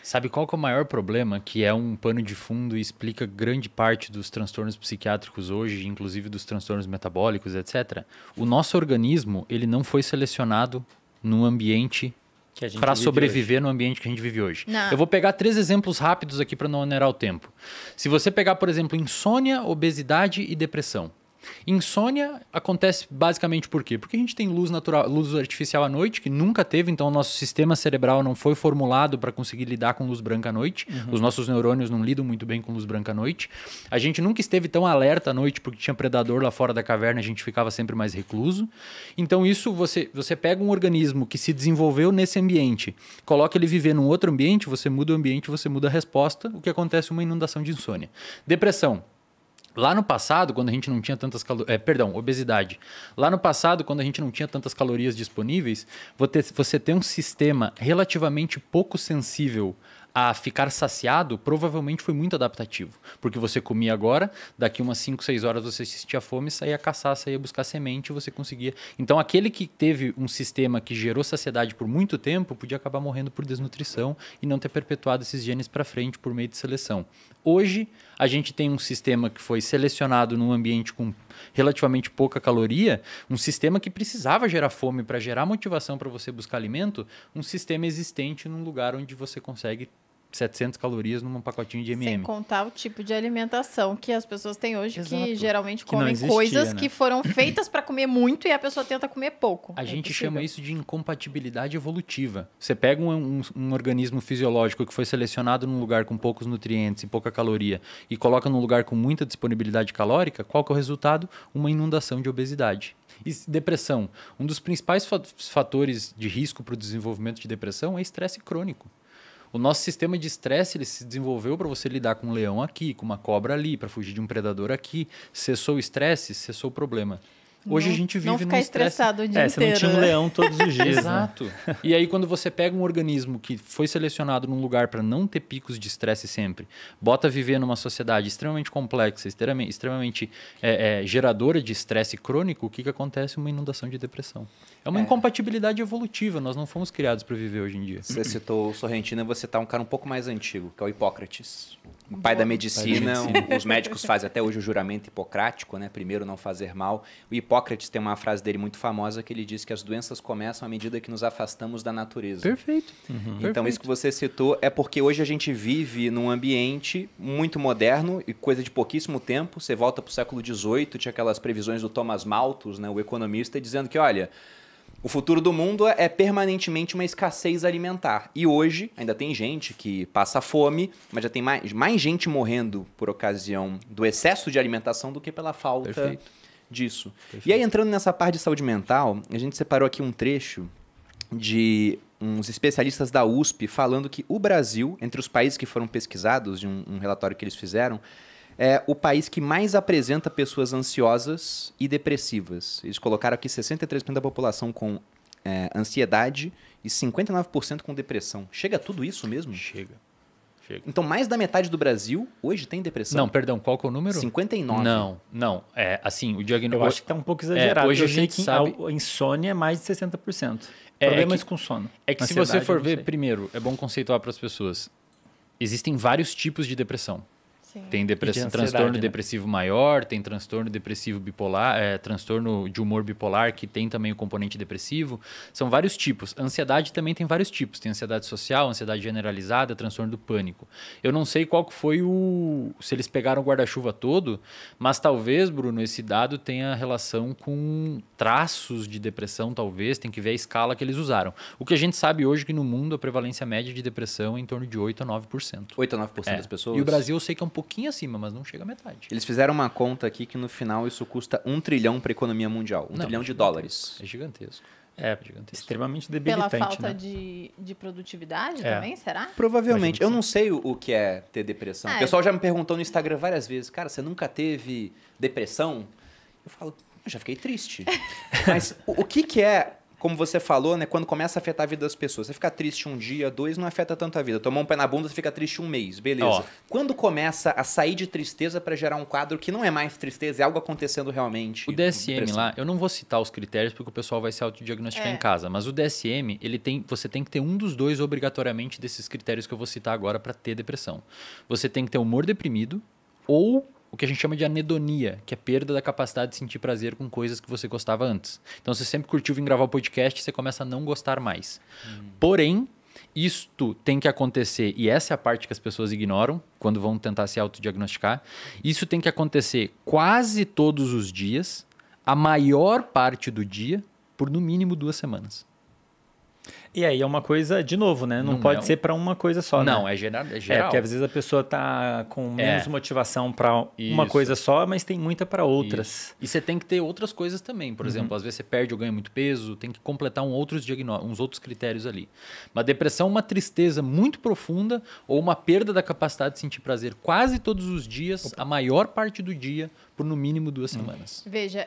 Sabe qual que é o maior problema? Que é um pano de fundo e explica grande parte dos transtornos psiquiátricos hoje, inclusive dos transtornos metabólicos, etc. O nosso organismo, ele não foi selecionado num ambiente para sobreviver no ambiente que a gente vive hoje. Não. Eu vou pegar 3 exemplos rápidos aqui para não onerar o tempo. Se você pegar, por exemplo, insônia, obesidade e depressão. Insônia acontece basicamente por quê? Porque a gente tem luz natural, luz artificial à noite, que nunca teve, então o nosso sistema cerebral não foi formulado para conseguir lidar com luz branca à noite. Os nossos neurônios não lidam muito bem com luz branca à noite. A gente nunca esteve tão alerta à noite porque tinha predador lá fora da caverna, a gente ficava sempre mais recluso. Então isso, você pega um organismo que se desenvolveu nesse ambiente, coloca ele viver num outro ambiente, você muda o ambiente, você muda a resposta, o que acontece é uma inundação de insônia. Depressão. Lá no passado, quando a gente não tinha tantas calorias... obesidade. Lá no passado, quando a gente não tinha tantas calorias disponíveis, você ter um sistema relativamente pouco sensível a ficar saciado, provavelmente foi muito adaptativo. Porque você comia agora, daqui umas 5, 6 horas você sentia fome, saía caçar, saía buscar semente, você conseguia... Então, aquele que teve um sistema que gerou saciedade por muito tempo, podia acabar morrendo por desnutrição e não ter perpetuado esses genes para frente por meio de seleção. Hoje, a gente tem um sistema que foi selecionado num ambiente com relativamente pouca caloria, um sistema que precisava gerar fome para gerar motivação para você buscar alimento, um sistema existente num lugar onde você consegue 700 calorias num pacotinho de M&M. Sem contar o tipo de alimentação que as pessoas têm hoje, Exato. que geralmente Que não comem existia, coisas né? que foram feitas para comer muito e a pessoa tenta comer pouco. A É gente impossível. chama isso de incompatibilidade evolutiva. Você pega um organismo fisiológico que foi selecionado num lugar com poucos nutrientes e pouca caloria e coloca num lugar com muita disponibilidade calórica, qual que é o resultado? Uma inundação de obesidade. E depressão. Um dos principais fatores de risco para o desenvolvimento de depressão é estresse crônico. O nosso sistema de estresse ele se desenvolveu para você lidar com um leão aqui, com uma cobra ali, para fugir de um predador aqui. Cessou o estresse, cessou o problema. Hoje a gente vive não ficar num estresse... estressado o dia Você não inteiro. tinha um né? leão todos os dias. Exato. E aí quando você pega um organismo que foi selecionado num lugar para não ter picos de estresse sempre, bota a viver numa sociedade extremamente complexa, extremamente geradora de estresse crônico, o que acontece? Uma inundação de depressão. É uma incompatibilidade evolutiva, nós não fomos criados para viver hoje em dia. Você citou o Sorrentino e você tá um cara um pouco mais antigo, que é o Hipócrates. O pai da medicina, os médicos fazem até hoje o juramento hipocrático, né? Primeiro não fazer mal. O Hipócrates tem uma frase dele muito famosa que ele diz que as doenças começam à medida que nos afastamos da natureza. Perfeito. Então isso que você citou é porque hoje a gente vive num ambiente muito moderno e coisa de pouquíssimo tempo. Você volta para o século XVIII, tinha aquelas previsões do Thomas Malthus, né, o economista, dizendo que, olha, o futuro do mundo é permanentemente uma escassez alimentar. E hoje ainda tem gente que passa fome, mas já tem mais gente morrendo por ocasião do excesso de alimentação do que pela falta disso. E aí, entrando nessa parte de saúde mental, a gente separou aqui um trecho de uns especialistas da USP falando que o Brasil, entre os países que foram pesquisados, de um relatório que eles fizeram, é o país que mais apresenta pessoas ansiosas e depressivas. Eles colocaram aqui 63% da população com ansiedade e 59% com depressão. Chega a tudo isso mesmo? Chega. Então, mais da metade do Brasil hoje tem depressão? Não, perdão, qual que é o número? 59. Não. Assim, o diagnóstico... Eu acho que está um pouco exagerado. hoje Eu a sei gente que sabe... a insônia é mais de 60%. É Problemas que- com sono. É que se Ansiedade, você for eu não ver, sei. primeiro, é bom conceituar para as pessoas. Existem vários tipos de depressão. Sim. Tem de ansiedade, transtorno né? depressivo maior, tem transtorno depressivo bipolar, transtorno de humor bipolar, que tem também o componente depressivo. São vários tipos. Ansiedade também tem vários tipos. Tem ansiedade social, ansiedade generalizada, transtorno do pânico. Eu não sei qual que foi se eles pegaram o guarda-chuva todo, mas talvez, Bruno, esse dado tenha relação com traços de depressão, talvez. Tem que ver a escala que eles usaram. O que a gente sabe hoje é que no mundo a prevalência média de depressão é em torno de 8 a 9%. 8 a 9% das pessoas? E o Brasil eu sei que é um pouquinho acima, mas não chega a metade. Eles fizeram uma conta aqui que no final isso custa 1 trilhão para a economia mundial. 1 trilhão de dólares. É gigantesco. É gigantesco. extremamente Pela debilitante, falta né? de produtividade É. também, será? Provavelmente. Imagino que Eu sim. não sei o que é ter depressão. É. O pessoal já me perguntou no Instagram várias vezes, cara, você nunca teve depressão? Eu falo, eu já fiquei triste. Mas o que é como você falou, né, quando começa a afetar a vida das pessoas, você fica triste um dia, 2, não afeta tanto a vida. Tomou um pé na bunda, você fica triste um mês, beleza. Ó. Quando começa a sair de tristeza para gerar um quadro que não é mais tristeza, é algo acontecendo realmente. O DSM depressão. lá, eu não vou citar os critérios porque o pessoal vai se autodiagnosticar em casa, mas o DSM, você tem que ter um dos dois obrigatoriamente desses critérios que eu vou citar agora para ter depressão. Você tem que ter humor deprimido ou o que a gente chama de anedonia, que é perda da capacidade de sentir prazer com coisas que você gostava antes. Então, você sempre curtiu vir gravar o podcast, você começa a não gostar mais. Porém, isto tem que acontecer, e essa é a parte que as pessoas ignoram quando vão tentar se autodiagnosticar. Isso tem que acontecer quase todos os dias, a maior parte do dia, por no mínimo 2 semanas. E aí é uma coisa, de novo, né? Não, Não pode é ser para uma coisa só, né? Não, é geral. É, porque às vezes a pessoa tá com menos motivação para uma Isso. coisa só, mas tem muita para outras. Isso. E você tem que ter outras coisas também. Por exemplo, às vezes você perde ou ganha muito peso, tem que completar uns outros critérios ali. Uma depressão, uma tristeza muito profunda ou uma perda da capacidade de sentir prazer quase todos os dias, a maior parte do dia, por no mínimo 2 semanas. Veja,